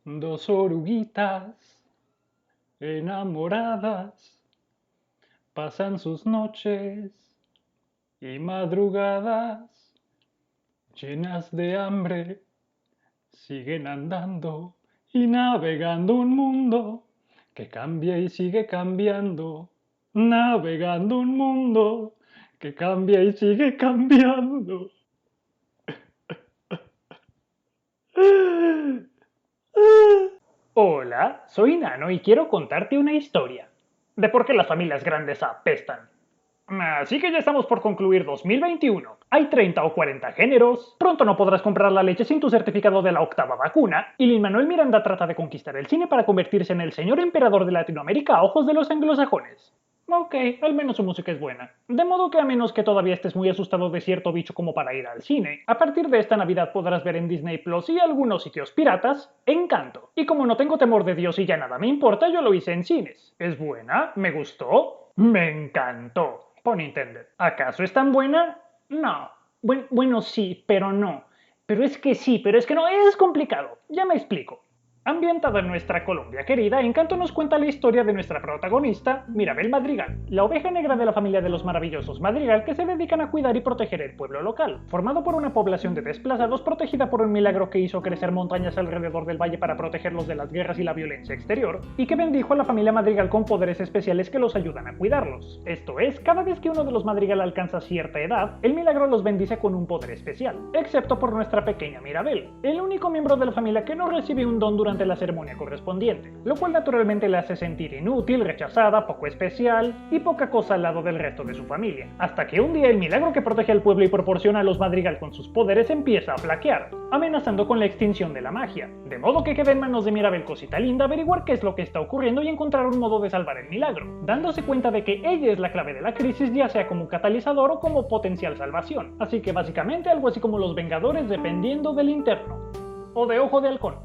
Dos oruguitas enamoradas pasan sus noches y madrugadas llenas de hambre, siguen andando y navegando un mundo que cambia y sigue cambiando, navegando un mundo que cambia y sigue cambiando. Hola, soy Nano y quiero contarte una historia de por qué las familias grandes apestan. Así que ya estamos por concluir 2021. Hay 30 o 40 géneros, pronto no podrás comprar la leche sin tu certificado de la octava vacuna, y Lin-Manuel Miranda trata de conquistar el cine para convertirse en el señor emperador de Latinoamérica a ojos de los anglosajones. Ok, al menos su música es buena. De modo que a menos que todavía estés muy asustado de cierto bicho como para ir al cine, a partir de esta Navidad podrás ver en Disney Plus y algunos sitios piratas, Encanto. Y como no tengo temor de Dios y ya nada me importa, yo lo hice en cines. ¿Es buena? ¿Me gustó? Me encantó. Pon entender. ¿Acaso es tan buena? No. Bueno, sí, pero no. Pero es que sí, pero es que no, es complicado. Ya me explico. Ambientada en nuestra Colombia querida, Encanto nos cuenta la historia de nuestra protagonista, Mirabel Madrigal, la oveja negra de la familia de los maravillosos Madrigal que se dedican a cuidar y proteger el pueblo local, formado por una población de desplazados protegida por un milagro que hizo crecer montañas alrededor del valle para protegerlos de las guerras y la violencia exterior, y que bendijo a la familia Madrigal con poderes especiales que los ayudan a cuidarlos. Esto es, cada vez que uno de los Madrigal alcanza cierta edad, el milagro los bendice con un poder especial, excepto por nuestra pequeña Mirabel, el único miembro de la familia que no recibe un don durante la ceremonia correspondiente, lo cual naturalmente le hace sentir inútil, rechazada, poco especial y poca cosa al lado del resto de su familia, hasta que un día el milagro que protege al pueblo y proporciona a los Madrigal con sus poderes empieza a flaquear, amenazando con la extinción de la magia, de modo que queda en manos de Mirabel cosita linda averiguar qué es lo que está ocurriendo y encontrar un modo de salvar el milagro, dándose cuenta de que ella es la clave de la crisis, ya sea como catalizador o como potencial salvación, así que básicamente algo así como los Vengadores dependiendo del interno. O de Ojo de Halcón.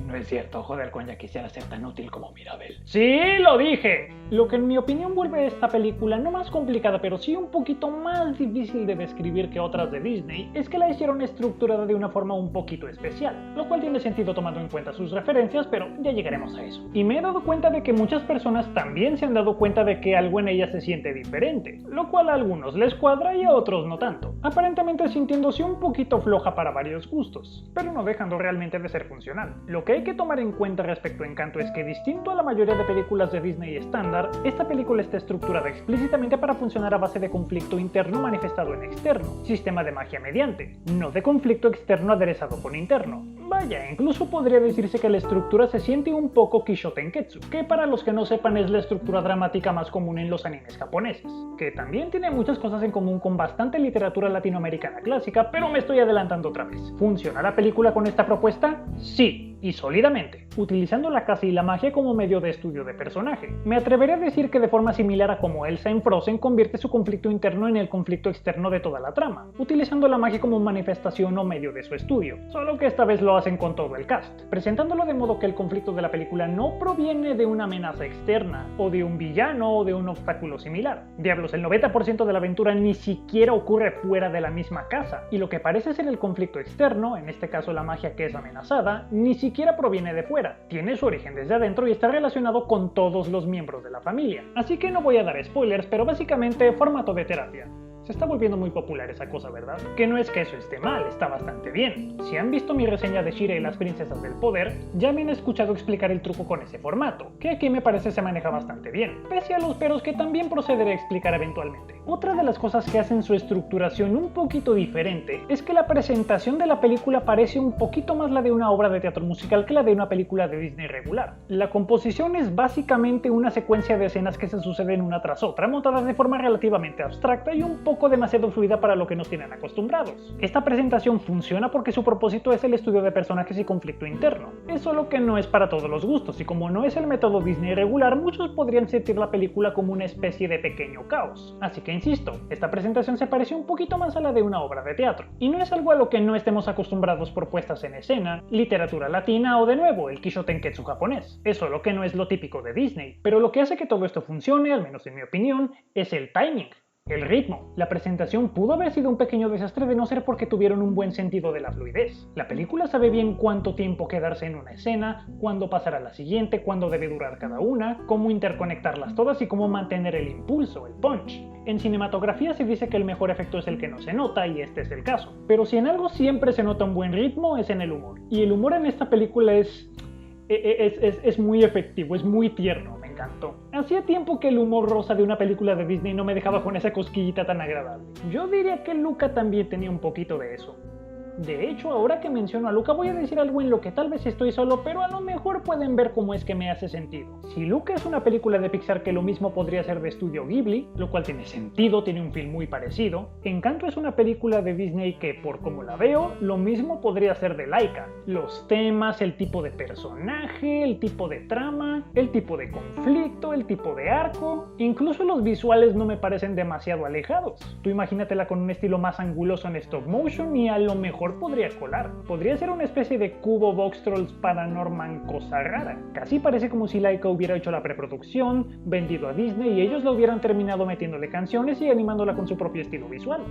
No es cierto, Ojo de Halcón ya quisiera ser tan útil como Mirabel. ¡Sí, lo dije! Lo que en mi opinión vuelve a esta película no más complicada, pero sí un poquito más difícil de describir que otras de Disney, es que la hicieron estructurada de una forma un poquito especial, lo cual tiene sentido tomando en cuenta sus referencias, pero ya llegaremos a eso. Y me he dado cuenta de que muchas personas también se han dado cuenta de que algo en ella se siente diferente, lo cual a algunos les cuadra y a otros no tanto, aparentemente sintiéndose un poquito floja para varios gustos, pero no dejando realmente de ser funcional. Lo que hay que tomar en cuenta respecto a Encanto es que, distinto a la mayoría de películas de Disney estándar, esta película está estructurada explícitamente para funcionar a base de conflicto interno manifestado en externo, sistema de magia mediante, no de conflicto externo aderezado con interno. Vaya, incluso podría decirse que la estructura se siente un poco Kishotenketsu, que para los que no sepan es la estructura dramática más común en los animes japoneses, que también tiene muchas cosas en común con bastante literatura latinoamericana clásica, pero me estoy adelantando otra vez. ¿Funciona la película con esta propuesta? Sí, y sólidamente, utilizando la casa y la magia como medio de estudio de personaje. Me atreveré a decir que de forma similar a como Elsa en Frozen convierte su conflicto interno en el conflicto externo de toda la trama, utilizando la magia como manifestación o medio de su estudio, solo que esta vez lo hacen con todo el cast, presentándolo de modo que el conflicto de la película no proviene de una amenaza externa, o de un villano o de un obstáculo similar. Diablos, el 90% de la aventura ni siquiera ocurre fuera de la misma casa, y lo que parece ser el conflicto externo, en este caso la magia que es amenazada, ni siquiera proviene de fuera, tiene su origen desde adentro y está relacionado con todos los miembros de la familia. Así que no voy a dar spoilers, pero básicamente formato de terapia. Se está volviendo muy popular esa cosa, ¿verdad? Que no es que eso esté mal, está bastante bien. Si han visto mi reseña de Shira y las princesas del poder, ya me han escuchado explicar el truco con ese formato, que aquí me parece se maneja bastante bien, pese a los peros que también procederé a explicar eventualmente. Otra de las cosas que hacen su estructuración un poquito diferente es que la presentación de la película parece un poquito más la de una obra de teatro musical que la de una película de Disney regular. La composición es básicamente una secuencia de escenas que se suceden una tras otra, montadas de forma relativamente abstracta y un poco demasiado fluida para lo que nos tienen acostumbrados. Esta presentación funciona porque su propósito es el estudio de personajes y conflicto interno. Es solo que no es para todos los gustos, y como no es el método Disney regular, muchos podrían sentir la película como una especie de pequeño caos. Así que insisto, esta presentación se parece un poquito más a la de una obra de teatro, y no es algo a lo que no estemos acostumbrados por puestas en escena, literatura latina o de nuevo el Kishotenketsu japonés. Es solo que no es lo típico de Disney, pero lo que hace que todo esto funcione, al menos en mi opinión, es el timing. El ritmo. La presentación pudo haber sido un pequeño desastre de no ser porque tuvieron un buen sentido de la fluidez. La película sabe bien cuánto tiempo quedarse en una escena, cuándo pasar a la siguiente, cuándo debe durar cada una, cómo interconectarlas todas y cómo mantener el impulso, el punch. En cinematografía se dice que el mejor efecto es el que no se nota y este es el caso. Pero si en algo siempre se nota un buen ritmo es en el humor. Y el humor en esta película es muy efectivo, es muy tierno, me encantó. Hacía tiempo que el humor rosa de una película de Disney no me dejaba con esa cosquillita tan agradable. Yo diría que Luca también tenía un poquito de eso. De hecho, ahora que menciono a Luca voy a decir algo en lo que tal vez estoy solo, pero a lo mejor pueden ver cómo es que me hace sentido. Si Luca es una película de Pixar que lo mismo podría ser de Estudio Ghibli, lo cual tiene sentido, tiene un film muy parecido, Encanto es una película de Disney que, por como la veo, lo mismo podría ser de Laika. Los temas, el tipo de personaje, el tipo de trama, el tipo de conflicto, el tipo de arco, incluso los visuales no me parecen demasiado alejados. Tú imagínatela con un estilo más anguloso en stop motion y a lo mejor podría colar. Podría ser una especie de cubo Box Trolls Paranorman cosa rara. Casi parece como si Laika hubiera hecho la preproducción, vendido a Disney y ellos lo hubieran terminado metiéndole canciones y animándola con su propio estilo visual.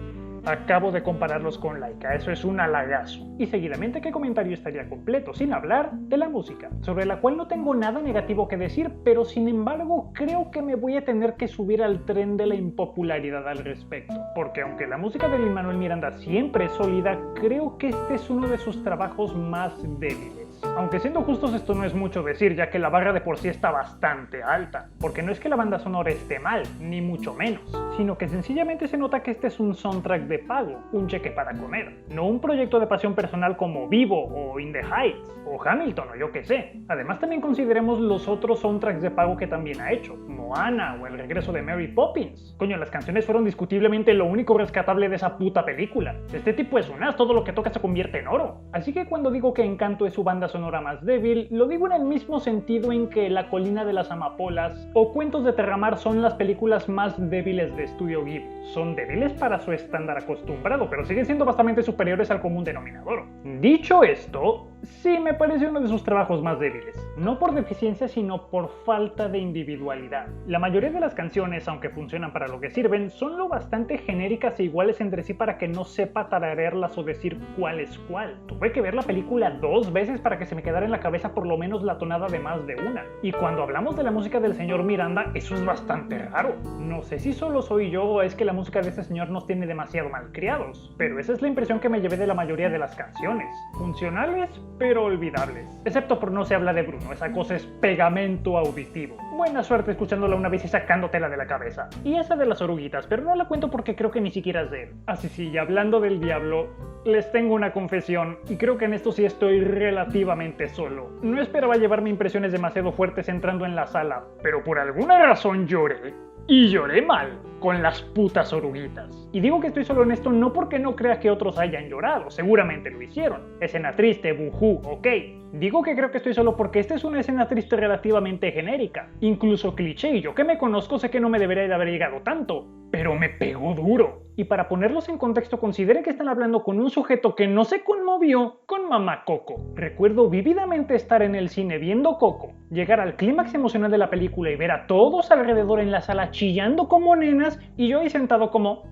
Acabo de compararlos con Laika, eso es un halagazo. Y seguidamente, ¿qué comentario estaría completo? Sin hablar de la música, sobre la cual no tengo nada negativo que decir, pero sin embargo creo que me voy a tener que subir al tren de la impopularidad al respecto. Porque aunque la música de Lin-Manuel Miranda siempre es sólida, creo que este es uno de sus trabajos más débiles. Aunque siendo justos esto no es mucho decir, ya que la barra de por sí está bastante alta, porque no es que la banda sonora esté mal, ni mucho menos, sino que sencillamente se nota que este es un soundtrack de pago, un cheque para comer, no un proyecto de pasión personal como Vivo o In the Heights, o Hamilton o yo que sé. Además también consideremos los otros soundtracks de pago que también ha hecho, Moana o El regreso de Mary Poppins. Coño, las canciones fueron discutiblemente lo único rescatable de esa puta película. Este tipo es un as, todo lo que toca se convierte en oro. Así que cuando digo que Encanto es su banda sonora más débil, lo digo en el mismo sentido en que La colina de las amapolas o Cuentos de Terramar son las películas más débiles de Estudio Ghibli. Son débiles para su estándar acostumbrado, pero siguen siendo bastante superiores al común denominador. Dicho esto, sí me parece uno de sus trabajos más débiles. No por deficiencia, sino por falta de individualidad. La mayoría de las canciones, aunque funcionan para lo que sirven, son lo bastante genéricas e iguales entre sí para que no sepa tararearlas o decir cuál es cuál. Tuve que ver la película 2 veces para que se me quedara en la cabeza por lo menos la tonada de más de una. Y cuando hablamos de la música del señor Miranda, eso es bastante raro. No sé si solo soy yo o es que la música de este señor nos tiene demasiado malcriados, pero esa es la impresión que me llevé de la mayoría de las canciones. Funcionales, pero olvidables. Excepto por No se habla de Bruno, esa cosa es pegamento auditivo. Buena suerte escuchándola una vez y sacándotela de la cabeza. Y esa de las oruguitas, pero no la cuento porque creo que ni siquiera es de él. Así sí, y hablando del diablo, les tengo una confesión, y creo que en esto sí estoy relativamente solo. No esperaba llevarme impresiones demasiado fuertes entrando en la sala, pero por alguna razón lloré. Y lloré mal, con las putas oruguitas. Y digo que estoy solo en esto no porque no crea que otros hayan llorado, seguramente lo hicieron. Escena triste, bujú, ok. Digo que creo que estoy solo porque esta es una escena triste relativamente genérica, incluso cliché, y yo que me conozco sé que no me debería de haber llegado tanto, pero me pegó duro. Y para ponerlos en contexto, consideren que están hablando con un sujeto que no se conmovió con Mamá Coco. Recuerdo vívidamente estar en el cine viendo Coco, llegar al clímax emocional de la película y ver a todos alrededor en la sala chillando como nenas y yo ahí sentado como...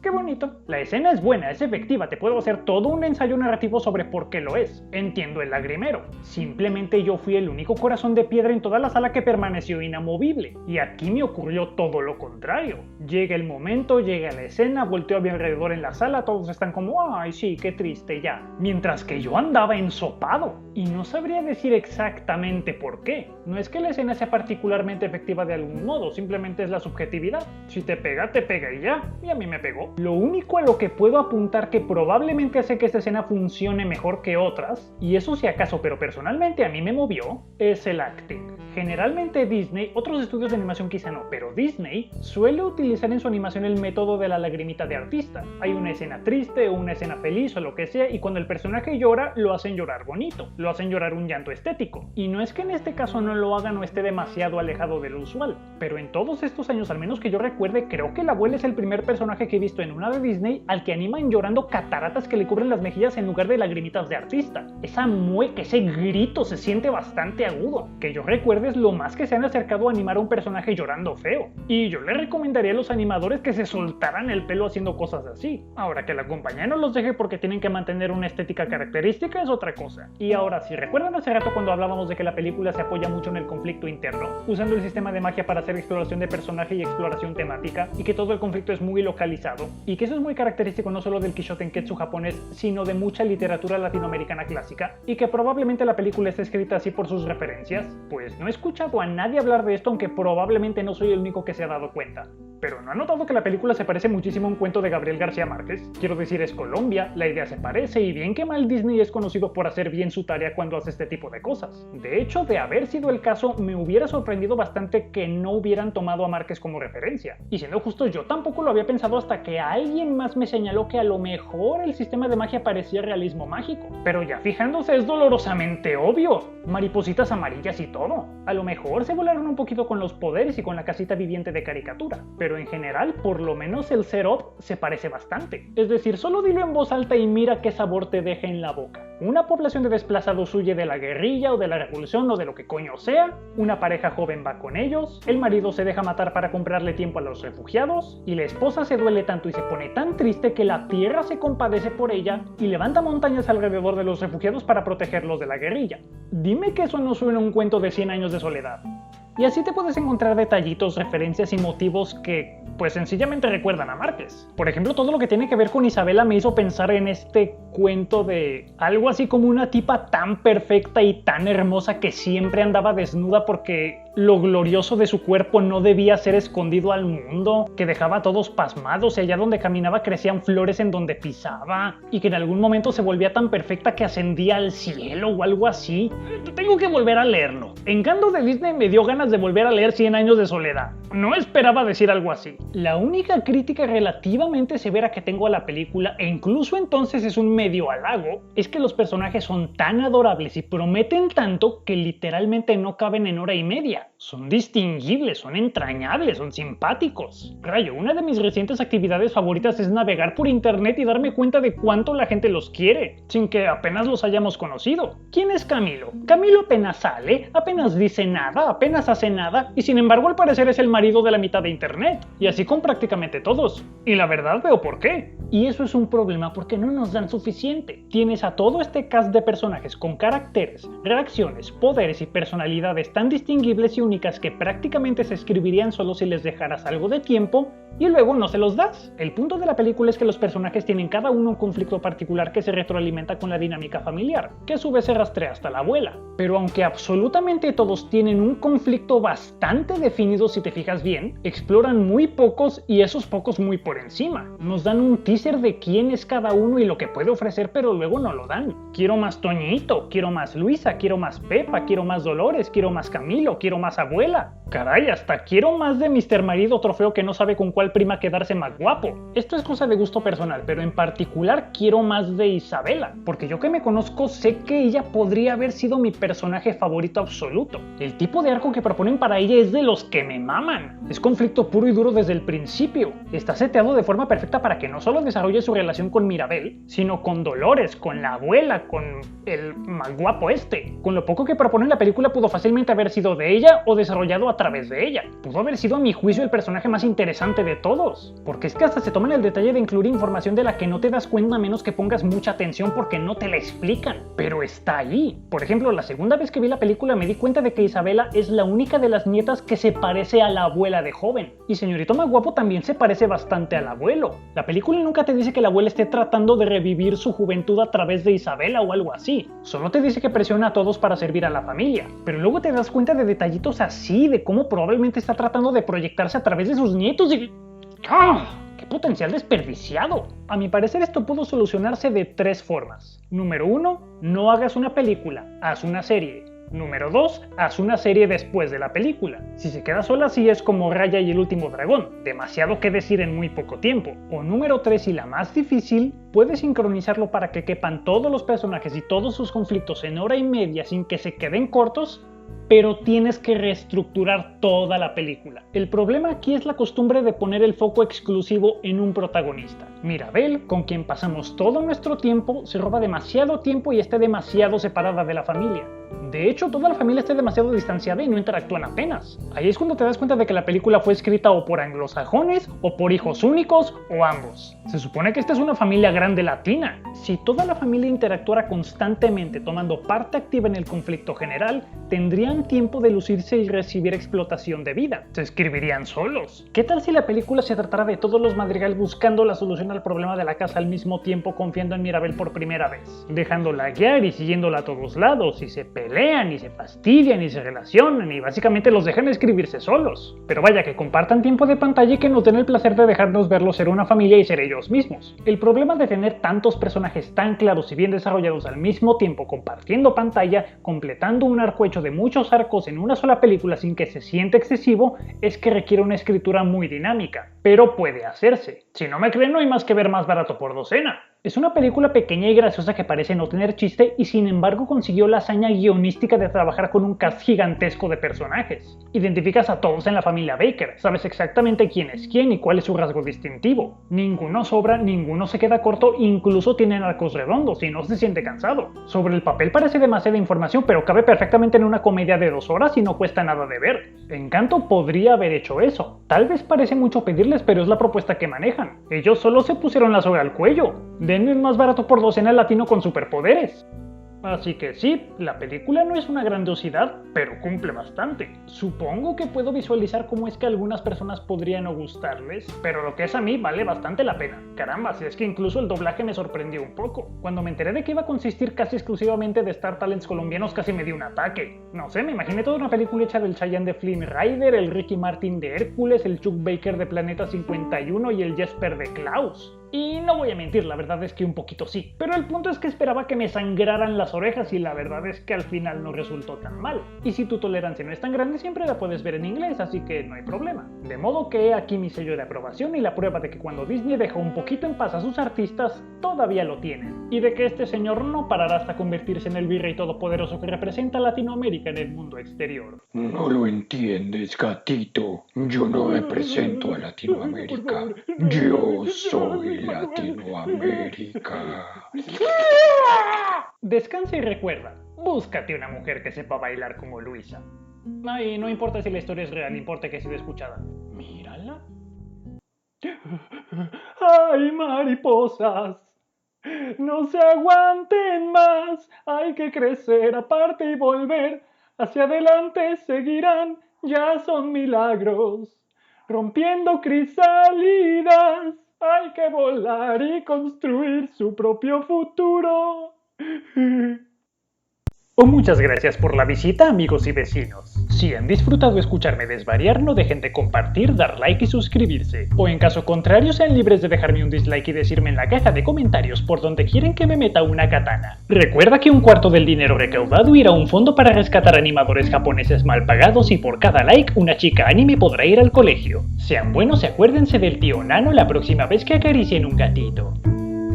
¡Qué bonito! La escena es buena, es efectiva, te puedo hacer todo un ensayo narrativo sobre por qué lo es. Entiendo el lagrimero. Simplemente yo fui el único corazón de piedra en toda la sala que permaneció inamovible. Y aquí me ocurrió todo lo contrario. Llega el momento, llega la escena, volteo a mi alrededor en la sala, todos están como ¡ay sí, qué triste ya! Mientras que yo andaba ensopado. Y no sabría decir exactamente por qué. No es que la escena sea particularmente efectiva de algún modo, simplemente es la subjetividad. Si te pega y ya. Y a mí me pegó. Lo único a lo que puedo apuntar que probablemente hace que esta escena funcione mejor que otras, y eso si acaso, pero personalmente a mí me movió, es el acting. Generalmente Disney, otros estudios de animación quizá no, pero Disney suele utilizar en su animación el método de la lagrimita de artista. Hay una escena triste o una escena feliz o lo que sea, y cuando el personaje llora, lo hacen llorar bonito, lo hacen llorar un llanto estético. Y no es que en este caso no lo hagan o esté demasiado alejado de lo usual, pero en todos estos años, al menos que yo recuerde, creo que la abuela es el primer personaje que he visto en una de Disney al que animan llorando cataratas que le cubren las mejillas en lugar de lagrimitas de artista. Esa mueca, ese grito se siente bastante agudo. Que yo recuerde, es lo más que se han acercado a animar a un personaje llorando feo. Y yo le recomendaría a los animadores que se soltaran el pelo haciendo cosas así. Ahora, que la compañía no los deje porque tienen que mantener una estética característica es otra cosa. Y ahora, si recuerdan hace rato cuando hablábamos de que la película se apoya mucho en el conflicto interno, usando el sistema de magia para hacer exploración de personaje y exploración temática, y que todo el conflicto es muy localizado, y que eso es muy característico no solo del Kishotenketsu japonés, sino de mucha literatura latinoamericana clásica, y que probablemente la película esté escrita así por sus referencias, pues no he escuchado a nadie hablar de esto, aunque probablemente no soy el único que se ha dado cuenta. Pero ¿no han notado que la película se parece muchísimo a un cuento de Gabriel García Márquez? Quiero decir, es Colombia, la idea se parece, y bien que mal Disney es conocido por hacer bien su tarea cuando hace este tipo de cosas. De hecho, de haber sido el caso, me hubiera sorprendido bastante que no hubieran tomado a Márquez como referencia. Y siendo justo, yo tampoco lo había pensado hasta que alguien más me señaló que a lo mejor el sistema de magia parecía realismo mágico. Pero ya fijándose, es dolorosamente obvio. Maripositas amarillas y todo. A lo mejor se volaron un poquito con los poderes y con la casita viviente de caricatura. Pero en general, por lo menos el setup se parece bastante. Es decir, solo dilo en voz alta y mira qué sabor te deja en la boca. Una población de desplazados huye de la guerrilla o de la revolución o de lo que coño sea, una pareja joven va con ellos, el marido se deja matar para comprarle tiempo a los refugiados, y la esposa se duele tanto y se pone tan triste que la tierra se compadece por ella y levanta montañas alrededor de los refugiados para protegerlos de la guerrilla. Dime que eso no suena a un cuento de 100 años de soledad. Y así te puedes encontrar detallitos, referencias y motivos que, pues sencillamente recuerdan a Márquez. Por ejemplo, todo lo que tiene que ver con Isabela me hizo pensar en este cuento de algo así como una tipa tan perfecta y tan hermosa que siempre andaba desnuda porque lo glorioso de su cuerpo no debía ser escondido al mundo, que dejaba a todos pasmados y allá donde caminaba crecían flores en donde pisaba, y que en algún momento se volvía tan perfecta que ascendía al cielo o algo así. Tengo que volver a leerlo. Encanto de Disney me dio ganas de volver a leer 100 años de soledad. No esperaba decir algo así. La única crítica relativamente severa que tengo a la película, e incluso entonces es un medio halago, es que los personajes son tan adorables y prometen tanto que literalmente no caben en hora y media. Son distinguibles, son entrañables, son simpáticos. Rayo, una de mis recientes actividades favoritas es navegar por internet y darme cuenta de cuánto la gente los quiere, sin que apenas los hayamos conocido. ¿Quién es Camilo? Camilo apenas sale, apenas dice nada, apenas hace nada, y sin embargo al parecer es el marido de la mitad de internet. Y así con prácticamente todos. Y la verdad veo por qué. Y eso es un problema porque no nos dan suficiente. Tienes a todo este cast de personajes con caracteres, reacciones, poderes y personalidades tan distinguibles y únicas que prácticamente se escribirían solo si les dejaras algo de tiempo y luego no se los das. El punto de la película es que los personajes tienen cada uno un conflicto particular que se retroalimenta con la dinámica familiar, que a su vez se rastrea hasta la abuela. Pero aunque absolutamente todos tienen un conflicto bastante definido si te fijas bien, exploran muy pocos y esos pocos muy por encima. Nos dan un teaser de quién es cada uno y lo que puede ofrecer, pero luego no lo dan. Quiero más Toñito, quiero más Luisa, quiero más Pepa, quiero más Dolores, quiero más Camilo, quiero más abuela. Caray, hasta quiero más de Mr. Marido Trofeo que no sabe con cuál prima quedarse más guapo. Esto es cosa de gusto personal, pero en particular quiero más de Isabela, porque yo que me conozco sé que ella podría haber sido mi personaje favorito absoluto. El tipo de arco que proponen para ella es de los que me maman. Es conflicto puro y duro desde el principio. Está seteado de forma perfecta para que no solo desarrolle su relación con Mirabel, sino con Dolores, con la abuela, con el más guapo este. Con lo poco que propone la película pudo fácilmente haber sido de ella o desarrollado a través de ella. Pudo haber sido a mi juicio el personaje más interesante de todos, porque es que hasta se toman el detalle de incluir información de la que no te das cuenta a menos que pongas mucha atención porque no te la explican, pero está ahí. Por ejemplo, la segunda vez que vi la película me di cuenta de que Isabela es la única de las nietas que se parece a la abuela de joven, y señorito más guapo también se parece bastante al abuelo. La película nunca te dice que la abuela esté tratando de revivir su juventud a través de Isabela o algo así, solo te dice que presiona a todos para servir a la familia, pero luego te das cuenta de detallitos así, de cómo probablemente está tratando de proyectarse a través de sus nietos y... ¡ah! ¡Qué potencial desperdiciado! A mi parecer esto pudo solucionarse de 3 formas. Número 1, no hagas una película, haz una serie. Número 2, haz una serie después de la película. Si se queda sola así es como Raya y el último dragón, demasiado que decir en muy poco tiempo. O número 3 y la más difícil, puedes sincronizarlo para que quepan todos los personajes y todos sus conflictos en hora y media sin que se queden cortos, pero tienes que reestructurar toda la película. El problema aquí es la costumbre de poner el foco exclusivo en un protagonista. Mirabel, con quien pasamos todo nuestro tiempo, se roba demasiado tiempo y está demasiado separada de la familia. De hecho, toda la familia está demasiado distanciada y no interactúan apenas. Ahí es cuando te das cuenta de que la película fue escrita o por anglosajones, o por hijos únicos, o ambos. Se supone que esta es una familia grande latina. Si toda la familia interactuara constantemente tomando parte activa en el conflicto general, tendrían tiempo de lucirse y recibir explotación de vida. Se escribirían solos. ¿Qué tal si la película se tratara de todos los Madrigal buscando la solución al problema de la casa al mismo tiempo, confiando en Mirabel por primera vez, dejándola guiar y siguiéndola a todos lados, y se pelean y se fastidian y se relacionan y básicamente los dejan escribirse solos? Pero vaya, que compartan tiempo de pantalla y que nos den el placer de dejarnos verlos ser una familia y ser ellos mismos. El problema de tener tantos personajes tan claros y bien desarrollados al mismo tiempo compartiendo pantalla, completando un arco hecho de muchos arcos en una sola película sin que se siente excesivo, es que requiere una escritura muy dinámica, pero puede hacerse. Si no me creen, no hay más que ver Más barato por docena. Es una película pequeña y graciosa que parece no tener chiste y sin embargo consiguió la hazaña guionística de trabajar con un cast gigantesco de personajes. Identificas a todos en la familia Baker, sabes exactamente quién es quién y cuál es su rasgo distintivo. Ninguno sobra, ninguno se queda corto, incluso tienen arcos redondos y no se siente cansado. Sobre el papel parece demasiada información, pero cabe perfectamente en una comedia de 2 horas y no cuesta nada de ver. Encanto podría haber hecho eso. Tal vez parece mucho pedirles, pero es la propuesta que manejan. Ellos solo se pusieron la soga al cuello. Denme Más barato por docena latino con superpoderes. Así que sí, la película no es una grandiosidad, pero cumple bastante. Supongo que puedo visualizar cómo es que a algunas personas podría no gustarles, pero lo que es a mí vale bastante la pena. Caramba, si es que incluso el doblaje me sorprendió un poco. Cuando me enteré de que iba a consistir casi exclusivamente de Star Talents colombianos, casi me dio un ataque. No sé, me imaginé toda una película hecha del Chayanne de Flynn Rider, el Ricky Martin de Hércules, el Chuck Baker de Planeta 51 y el Jesper de Klaus. Y no voy a mentir, la verdad es que un poquito sí. Pero el punto es que esperaba que me sangraran las orejas y la verdad es que al final no resultó tan mal. Y si tu tolerancia no es tan grande, siempre la puedes ver en inglés, así que no hay problema. De modo que aquí mi sello de aprobación y la prueba de que cuando Disney deja un poquito en paz a sus artistas, todavía lo tienen. Y de que este señor no parará hasta convertirse en el virrey todopoderoso que representa a Latinoamérica en el mundo exterior. No lo entiendes, gatito. Yo no represento a Latinoamérica. Yo soy Latinoamérica. Descansa y recuerda, búscate una mujer que sepa bailar como Luisa. Ay, no importa si la historia es real, importa que sea escuchada. Mírala. ¡Ay, mariposas! No se aguanten más, hay que crecer aparte y volver. Hacia adelante seguirán, ya son milagros. Rompiendo crisálidas, hay que volar y construir su propio futuro. Muchas gracias por la visita, amigos y vecinos. Si han disfrutado escucharme desvariar, no dejen de compartir, dar like y suscribirse. O en caso contrario, sean libres de dejarme un dislike y decirme en la caja de comentarios por donde quieren que me meta una katana. Recuerda que un cuarto del dinero recaudado irá a un fondo para rescatar animadores japoneses mal pagados y por cada like una chica anime podrá ir al colegio. Sean buenos y acuérdense del tío Nano la próxima vez que acaricien un gatito.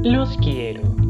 Los quiero.